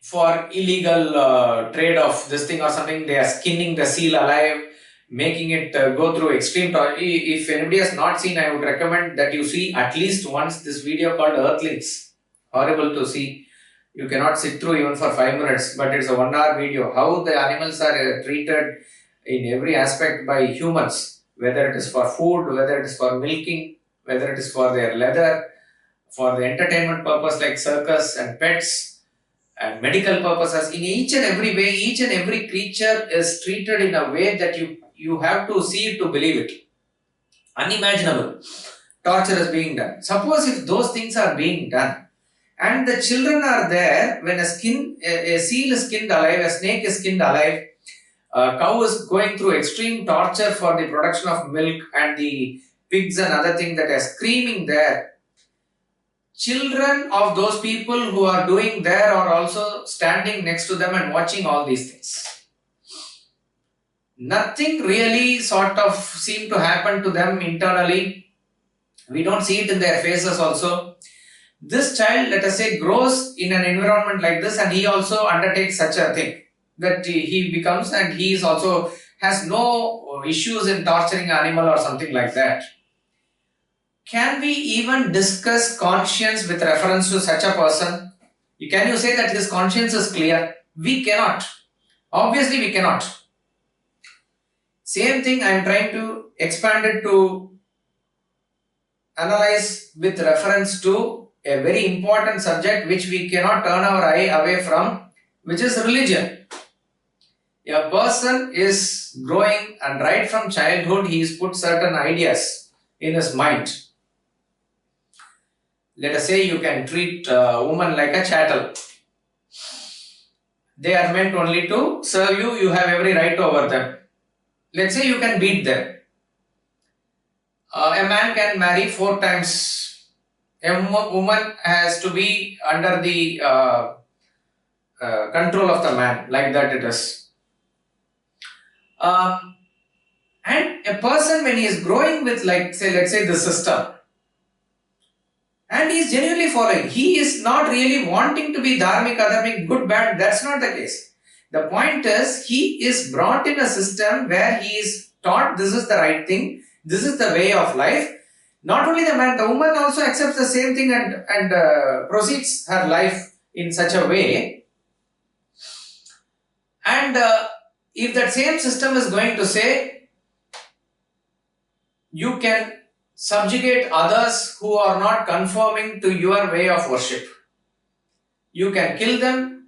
for illegal trade of this thing or something, they are skinning the seal alive, making it go through extreme torture. If anybody has not seen, I would recommend that you see at least once this video called Earthlings. Horrible to see. You cannot sit through even for 5 minutes, but it's a 1 hour video. How the animals are treated in every aspect by humans, whether it is for food, whether it is for milking, whether it is for their leather, for the entertainment purpose like circus and pets, and medical purposes. In each and every way, each and every creature is treated in a way that you have to see it to believe it. Unimaginable torture is being done. Suppose if those things are being done and the children are there, when a seal is skinned alive, a snake is skinned alive, a cow is going through extreme torture for the production of milk, and the pigs and other things that are screaming there. Children of those people who are doing there are also standing next to them and watching all these things. Nothing really sort of seem to happen to them internally. We don't see it in their faces also. This child, let us say, grows in an environment like this, and he also undertakes such a thing, that he becomes, and he is also has no issues in torturing an animal or something like that. Can we even discuss conscience with reference to such a person? Can you say that his conscience is clear? We cannot. Obviously we cannot. Same thing I am trying to expand it to analyze with reference to a very important subject which we cannot turn our eye away from, which is religion. A person is growing, and right from childhood he is put certain ideas in his mind. Let us say you can treat a woman like a chattel. They are meant only to serve you, you have every right over them. Let's say you can beat them. A man can marry 4 times. A woman has to be under the control of the man, like that it is. And a person, when he is growing with, let's say the system, and he is genuinely following, he is not really wanting to be dharmic, adharmic, good, bad, that's not the case. The point is, he is brought in a system where he is taught this is the right thing, this is the way of life. Not only the man, the woman also accepts the same thing and proceeds her life in such a way. And if that same system is going to say, you can subjugate others who are not conforming to your way of worship. You can kill them,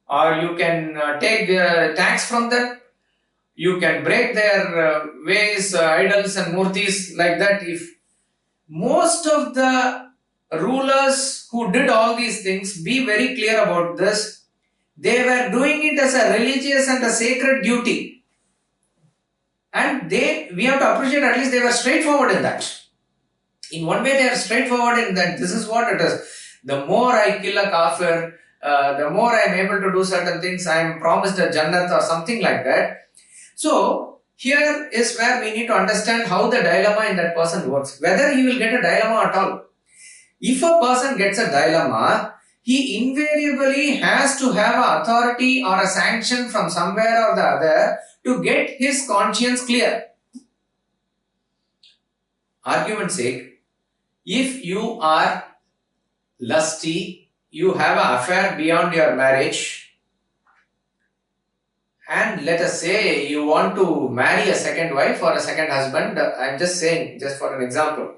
or you can take tax from them. You can break their ways, idols and murtis, like that. If most of the rulers who did all these things, be very clear about this, they were doing it as a religious and a sacred duty. And we have to appreciate, at least they were straightforward in that. In one way they are straightforward in that this is what it is. The more I kill a kafir, the more I am able to do certain things, I am promised a Jannat or something like that. So here is where we need to understand how the dilemma in that person works. Whether he will get a dilemma at all. If a person gets a dilemma, he invariably has to have an authority or a sanction from somewhere or the other to get his conscience clear. Argument's sake, if you are lusty, you have an affair beyond your marriage, and let us say you want to marry a second wife or a second husband, I am just saying, just for an example.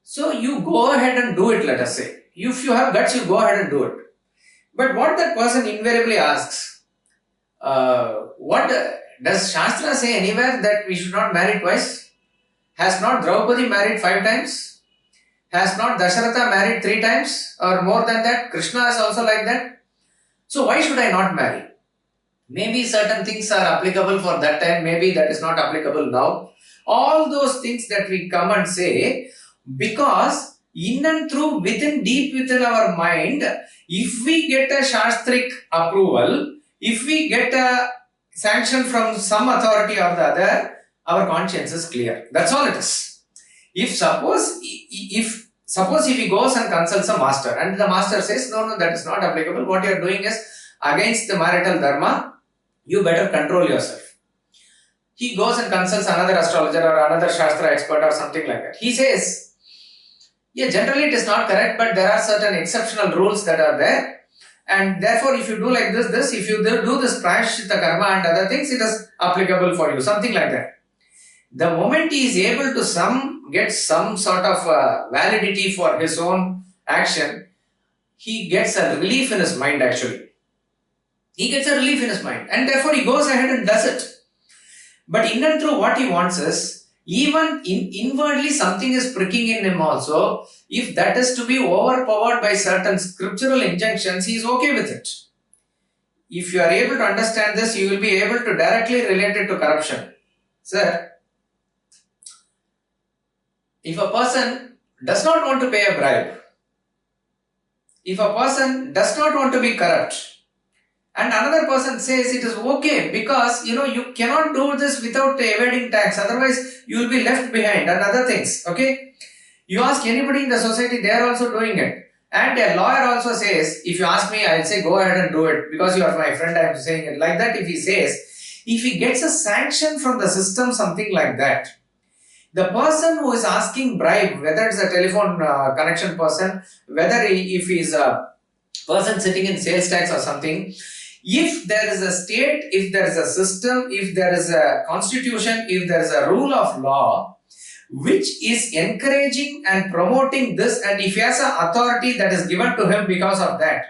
So you go ahead and do it, let us say. If you have guts, you go ahead and do it. But what that person invariably asks, what does Shastra say anywhere that we should not marry twice? Has not Draupadi married 5 times? Has not Dasharatha married 3 times or more than that? Krishna is also like that. So why should I not marry? Maybe certain things are applicable for that time, maybe that is not applicable now. All those things that we come and say, because in and through, deep within our mind, if we get a Shastric approval, if we get a sanction from some authority or the other, our conscience is clear. That's all it is. If suppose he goes and consults a master and the master says, no, that is not applicable, what you are doing is against the marital dharma, you better control yourself. He goes and consults another astrologer or another Shastra expert or something like that. He says, yeah, generally it is not correct, but there are certain exceptional rules that are there. And therefore, if you do like this, if you do this prashchitta karma and other things, it is applicable for you, something like that. The moment he is able to get some sort of validity for his own action, he gets a relief in his mind actually. He gets a relief in his mind and therefore he goes ahead and does it. But in and through, what he wants is, Even inwardly something is pricking in him also. If that is to be overpowered by certain scriptural injunctions, he is okay with it. If you are able to understand this, you will be able to directly relate it to corruption. Sir, if a person does not want to pay a bribe, if a person does not want to be corrupt, and another person says it is okay because you cannot do this without evading tax, otherwise you will be left behind and other things, okay? You ask anybody in the society, they are also doing it. And a lawyer also says, if you ask me, I'll say go ahead and do it because you are my friend, I am saying it like that. If he says, if he gets a sanction from the system, something like that, the person who is asking bribe, whether it's a telephone connection person, whether if he is a person sitting in sales tax or something, if there is a state, if there is a system, if there is a constitution, if there is a rule of law which is encouraging and promoting this, and if he has an authority that is given to him because of that,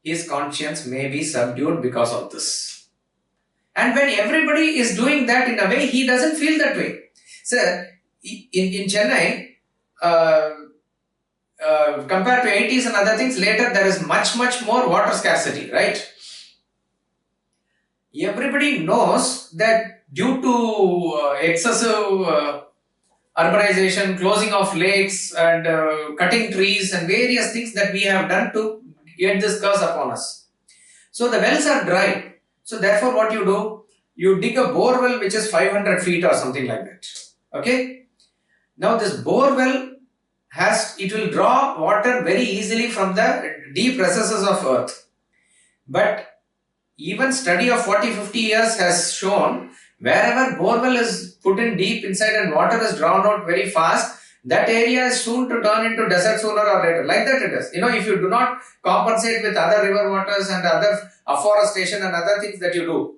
his conscience may be subdued because of this. And when everybody is doing that in a way, he doesn't feel that way. So, in Chennai, compared to 80s and other things, later there is much more water scarcity, right? Everybody knows that due to excessive urbanization, closing of lakes and cutting trees and various things that we have done to get this curse upon us. So the wells are dry. So therefore what you do, you dig a bore well which is 500 feet or something like that. Okay? Now this bore well it will draw water very easily from the deep recesses of earth. But even study of 40-50 years has shown wherever borewell is put in deep inside and water is drawn out very fast, that area is soon to turn into desert sooner or later. Like that it is. If you do not compensate with other river waters and other afforestation and other things that you do.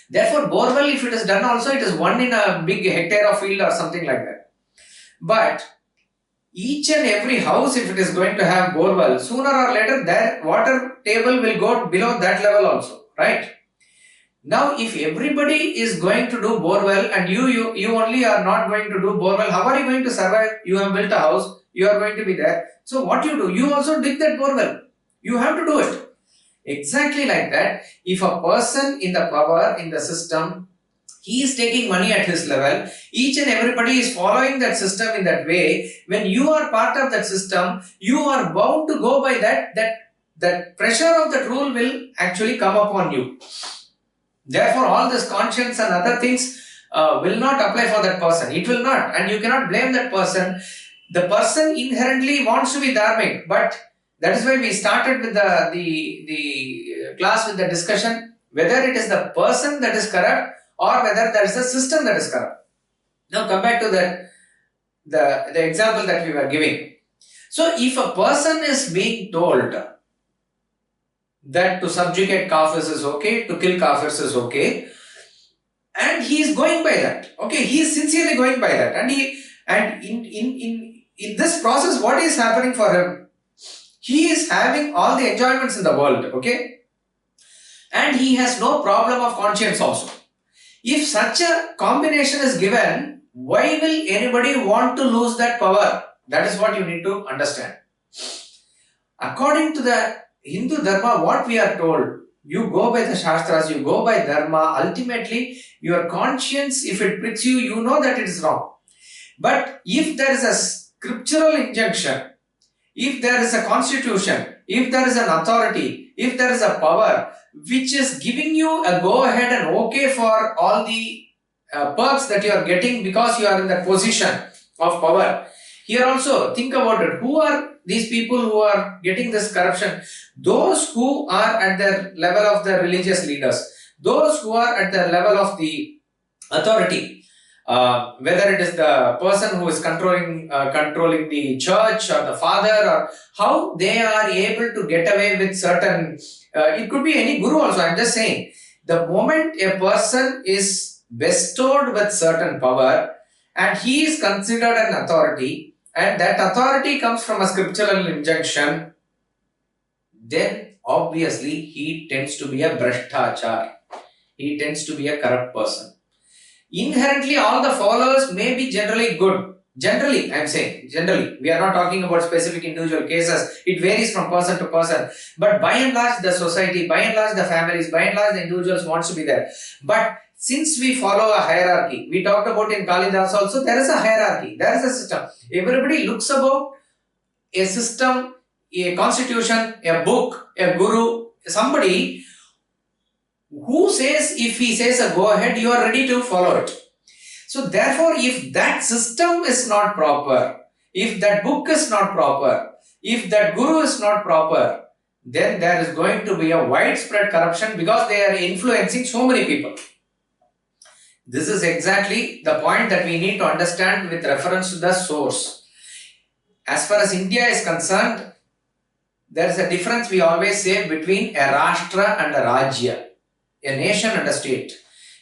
Therefore, borewell, if it is done also, it is one in a big hectare of field or something like that. But each and every house, if it is going to have borewell, sooner or later their water table will go below that level also, right? Now, if everybody is going to do borewell and you only are not going to do borewell, how are you going to survive? You have built a house, you are going to be there. So what you do? You also dig that borewell. You have to do it. Exactly like that. If a person in the power, in the system, he is taking money at his level, each and everybody is following that system in that way. When you are part of that system, you are bound to go by that pressure of that rule will actually come upon you. Therefore, all this conscience and other things will not apply for that person. It will not, and you cannot blame that person. The person inherently wants to be dharmic, but that is why we started with the class with the discussion whether it is the person that is corrupt or whether there is a system that is corrupt. Now come back to the example that we were giving. So if a person is being told that to subjugate kafirs is okay, to kill kafirs is okay, and he is going by that, okay, he is sincerely going by that, and in this process, what is happening for him? He is having all the enjoyments in the world, okay, and he has no problem of conscience also. If such a combination is given, why will anybody want to lose that power? That is what you need to understand. According to the Hindu Dharma, what we are told, you go by the Shastras, you go by Dharma, ultimately your conscience, if it pricks you, you know that it is wrong. But if there is a scriptural injunction, if there is a constitution, if there is an authority, if there is a power which is giving you a go ahead and okay for all the perks that you are getting because you are in that position of power. Here also, think about it. Who are these people who are getting this corruption? Those who are at the level of the religious leaders, those who are at the level of the authority, whether it is the person who is controlling the church or the father, or how they are able to get away with certain, it could be any guru also. I am just saying, the moment a person is bestowed with certain power and he is considered an authority, and that authority comes from a scriptural injunction, then obviously he tends to be a brashtachar. He tends to be a corrupt person. Inherently, all the followers may be generally good. Generally, I am saying, generally. We are not talking about specific individual cases. It varies from person to person. But by and large, the society, by and large, the families, by and large, the individuals wants to be there. But since we follow a hierarchy, we talked about in Kalidas also, there is a hierarchy, there is a system. Everybody looks about a system, a constitution, a book, a guru, somebody who says, if he says a go ahead, you are ready to follow it. So therefore, if that system is not proper, if that book is not proper, if that guru is not proper, then there is going to be a widespread corruption because they are influencing so many people. This is exactly the point that we need to understand with reference to the source. As far as India is concerned, there is a difference we always say between a Rashtra and a Rajya, a nation and a state.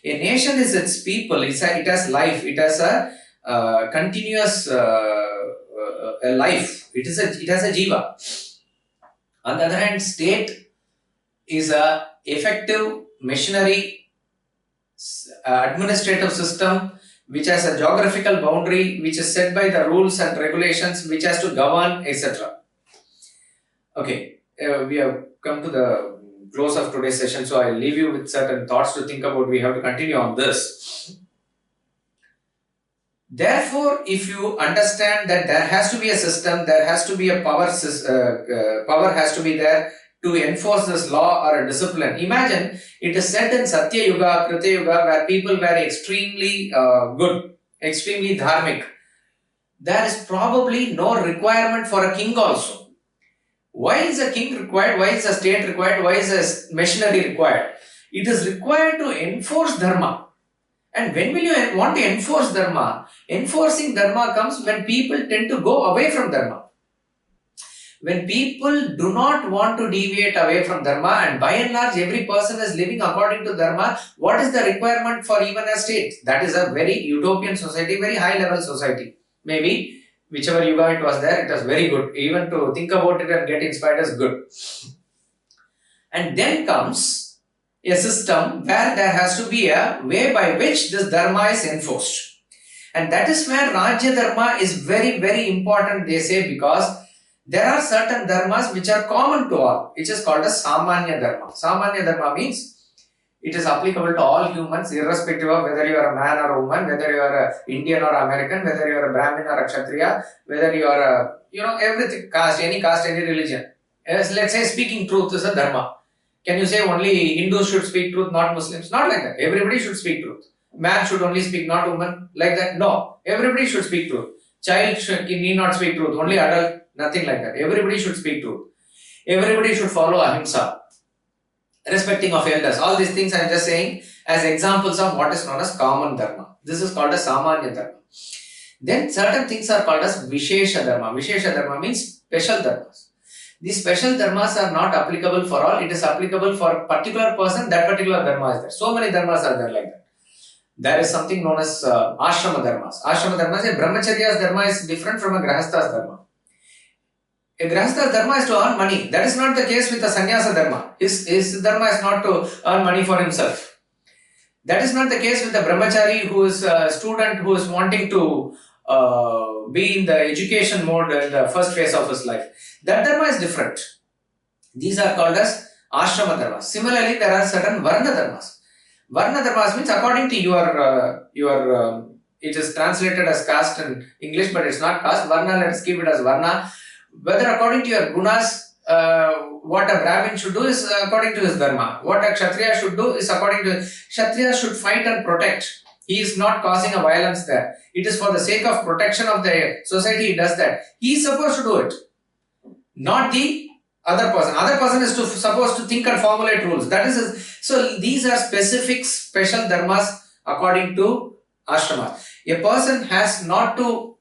A nation is its people, it has life, it has a continuous a life, it has a jiva. On the other hand, state is a effective machinery administrative system which has a geographical boundary which is set by the rules and regulations which has to govern, etc. Okay, we have come to the close of today's session, so I'll leave you with certain thoughts to think about. We have to continue on this. Therefore, if you understand that there has to be a system, there has to be a power has to be there to enforce this law or a discipline. Imagine, it is said in Satya Yuga, Krita Yuga, where people were extremely good, extremely dharmic. There is probably no requirement for a king also. Why is a king required? Why is a state required? Why is a machinery required? It is required to enforce dharma. And when will you want to enforce dharma? Enforcing dharma comes when people tend to go away from dharma. When people do not want to deviate away from dharma, and by and large every person is living according to dharma, what is the requirement for even a state? That is a very utopian society, very high level society. Maybe whichever yuga it was there, it was very good. Even to think about it and get inspired is good. And then comes a system where there has to be a way by which this dharma is enforced. And that is where Rajya Dharma is very, very important, they say, because there are certain dharmas which are common to all, which is called as Samanya Dharma. Samanya Dharma means it is applicable to all humans, irrespective of whether you are a man or a woman, whether you are an Indian or American, whether you are a Brahmin or a Kshatriya, whether you are a, everything, caste, any religion. As let's say speaking truth is a dharma. Can you say only Hindus should speak truth, not Muslims? Not like that. Everybody should speak truth. Man should only speak, not woman. Like that? No. Everybody should speak truth. Child need not speak truth, only adult. Nothing like that. Everybody should speak truth. Everybody should follow ahimsa, respecting of elders. All these things I am just saying as examples of what is known as common dharma. This is called as Samanya Dharma. Then certain things are called as Vishesha Dharma. Vishesha Dharma means special dharmas. These special dharmas are not applicable for all. It is applicable for a particular person, that particular dharma is there. So many dharmas are there like that. There is something known as Ashrama Dharmas. Ashrama Dharmas, a Brahmacharya's Dharma is different from a Grahastha's Dharma. A Grahastha's Dharma is to earn money. That is not the case with a Sannyasa Dharma. His Dharma is not to earn money for himself. That is not the case with the Brahmachari who is a student who is wanting to be in the education mode in the first phase of his life. That Dharma is different. These are called as Ashrama Dharmas. Similarly, there are certain Varna Dharmas. Varna Dharmas means according to your it is translated as caste in English, but it's not caste. Varna, let's keep it as Varna. Whether according to your gunas, what a Brahmin should do is according to his dharma. What a Kshatriya should do is according to... Kshatriya should fight and protect. He is not causing a violence there. It is for the sake of protection of the society he does that. He is supposed to do it. Not the other person. Other person is supposed to think and formulate rules. That is so these are specific special dharmas according to ashramas. A person has not to...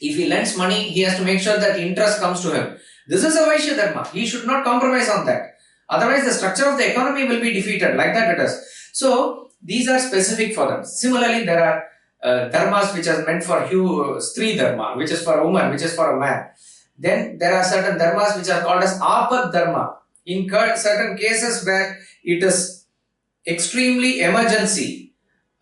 If he lends money, he has to make sure that interest comes to him. This is a Vaishya Dharma. He should not compromise on that. Otherwise, the structure of the economy will be defeated. Like that it is. So, these are specific for them. Similarly, there are dharmas which are meant for Stri Dharma, which is for a woman, which is for a man. Then, there are certain dharmas which are called as Apad Dharma. In certain cases where it is extremely emergency,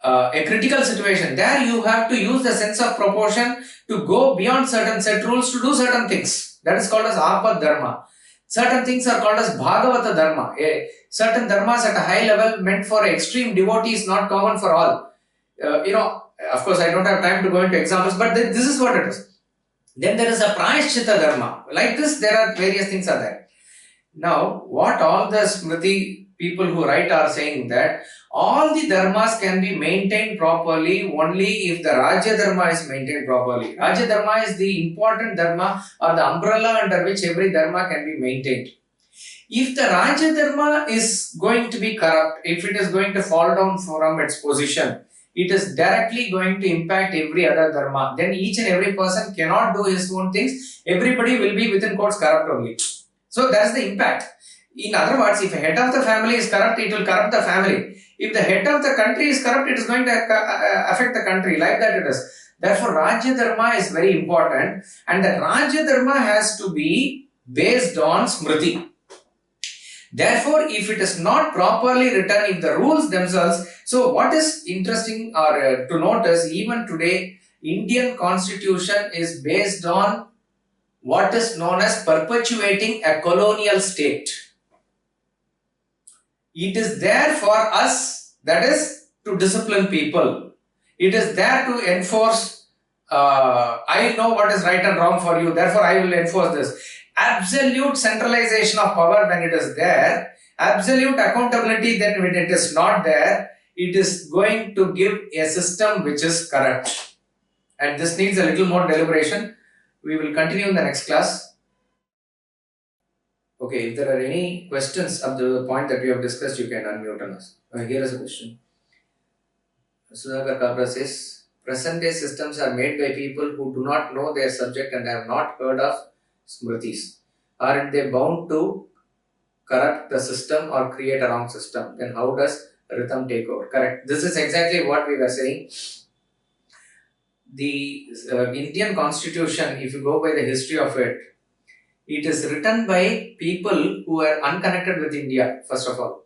a critical situation, there you have to use the sense of proportion to go beyond certain set rules to do certain things. That is called as Apad Dharma. Certain things are called as Bhagavata Dharma. Certain dharmas at a high level meant for extreme devotees, not common for all. Of course, I don't have time to go into examples, but this is what it is. Then there is a Prayashchitta Dharma. Like this, there are various things are there. Now, what all the Smriti people who write are saying that all the dharmas can be maintained properly only if the Rajya Dharma is maintained properly. Rajya Dharma is the important dharma or the umbrella under which every dharma can be maintained. If the Rajya Dharma is going to be corrupt, if it is going to fall down from its position, it is directly going to impact every other dharma. Then each and every person cannot do his own things. Everybody will be within quotes corrupt only. So that's the impact. In other words, if a head of the family is corrupt, it will corrupt the family. If the head of the country is corrupt, it is going to affect the country. Like that it is. Therefore, Rajya Dharma is very important. And the Rajya Dharma has to be based on Smriti. Therefore, if it is not properly written, if the rules themselves... So, what is interesting or to notice, even today, Indian constitution is based on what is known as perpetuating a colonial state. It is there for us, that is, to discipline people. It is there to enforce, I know what is right and wrong for you, therefore I will enforce this. Absolute centralization of power when it is there, absolute accountability then when it is not there, it is going to give a system which is corrupt. And this needs a little more deliberation. We will continue in the next class. Okay, if there are any questions up to the point that we have discussed, you can unmute on us. Here is a question. Sudhakar Kabra says, present day systems are made by people who do not know their subject and have not heard of Smritis. Aren't they bound to corrupt the system or create a wrong system? Then how does rhythm take over? Correct. This is exactly what we were saying. The Indian constitution, if you go by the history of it, it is written by people who are unconnected with India, first of all.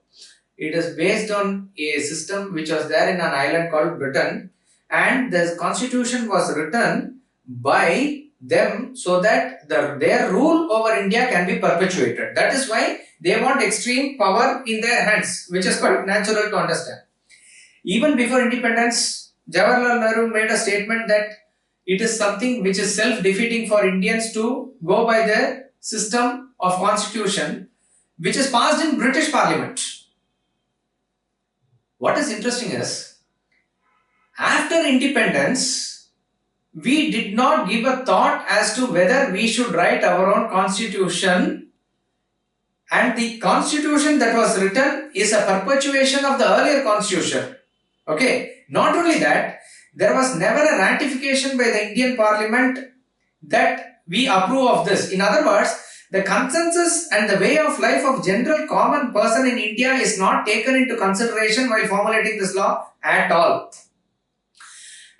It is based on a system which was there in an island called Britain, and the constitution was written by them so that their rule over India can be perpetuated. That is why they want extreme power in their hands, which is quite natural to understand. Even before independence, Jawaharlal Nehru made a statement that it is something which is self-defeating for Indians to go by the system of constitution which is passed in British Parliament. What is interesting is, after independence, we did not give a thought as to whether we should write our own constitution, and the constitution that was written is a perpetuation of the earlier constitution. Okay, not only that, there was never a ratification by the Indian Parliament that we approve of this. In other words, the consensus and the way of life of general common person in India is not taken into consideration while formulating this law at all.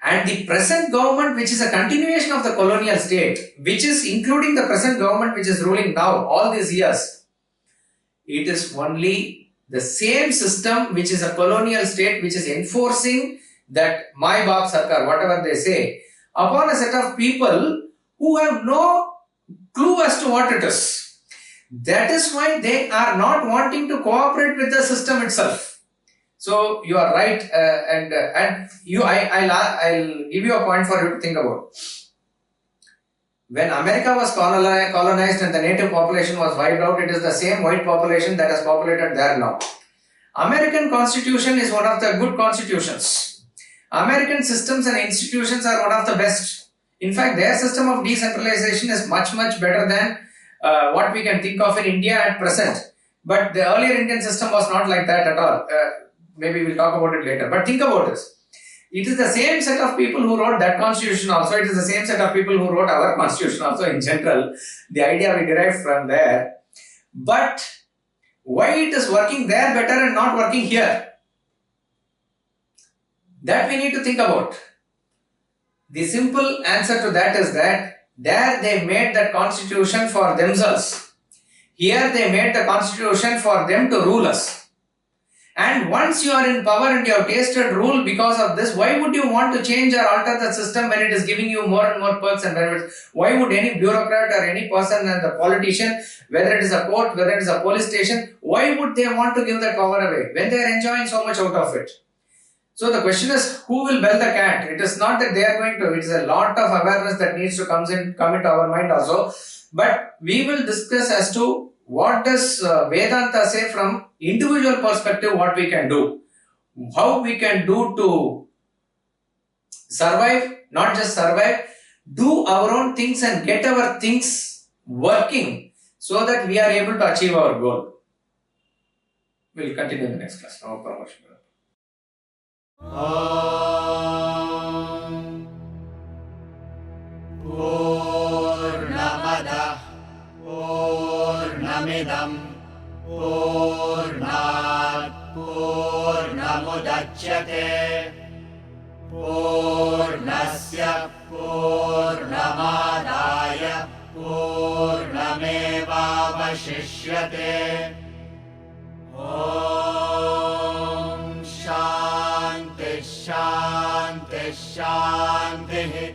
And the present government, which is a continuation of the colonial state, which is including the present government which is ruling now all these years, it is only the same system which is a colonial state which is enforcing that Mai Baap Sarkar, whatever they say, upon a set of people who have no clue as to what it is. That is why they are not wanting to cooperate with the system itself. So you are right, and I'll give you a point for you to think about. When America was colonized and the native population was wiped out, it is the same white population that has populated there now. American constitution is one of the good constitutions. American systems and institutions are one of the best. In fact, their system of decentralization is much better than what we can think of in India at present. But the earlier Indian system was not like that at all. Maybe we'll talk about it later. But think about this. It is the same set of people who wrote that constitution also. It is the same set of people who wrote our constitution also in general. The idea we derived from there. But why it is working there better and not working here? That we need to think about. The simple answer to that is that there they made that constitution for themselves. Here they made the constitution for them to rule us. And once you are in power and you have tasted rule because of this, why would you want to change or alter the system when it is giving you more and more perks and benefits? Why would any bureaucrat or any person and the politician, whether it is a court, whether it is a police station, why would they want to give that power away when they are enjoying so much out of it? So the question is, who will bell the cat? It is not that they are going to, it is a lot of awareness that needs to come into our mind also. But we will discuss as to what does Vedanta say from individual perspective, what we can do. How we can do to survive, not just survive, do our own things and get our things working so that we are able to achieve our goal. We will continue in the next class. No promotion. Poornam Adah Poornamidam Poornat Poornamudachyate Poornasya Poornamadaya Poornamevavashishyate. Om Shanti Shanti Shanti.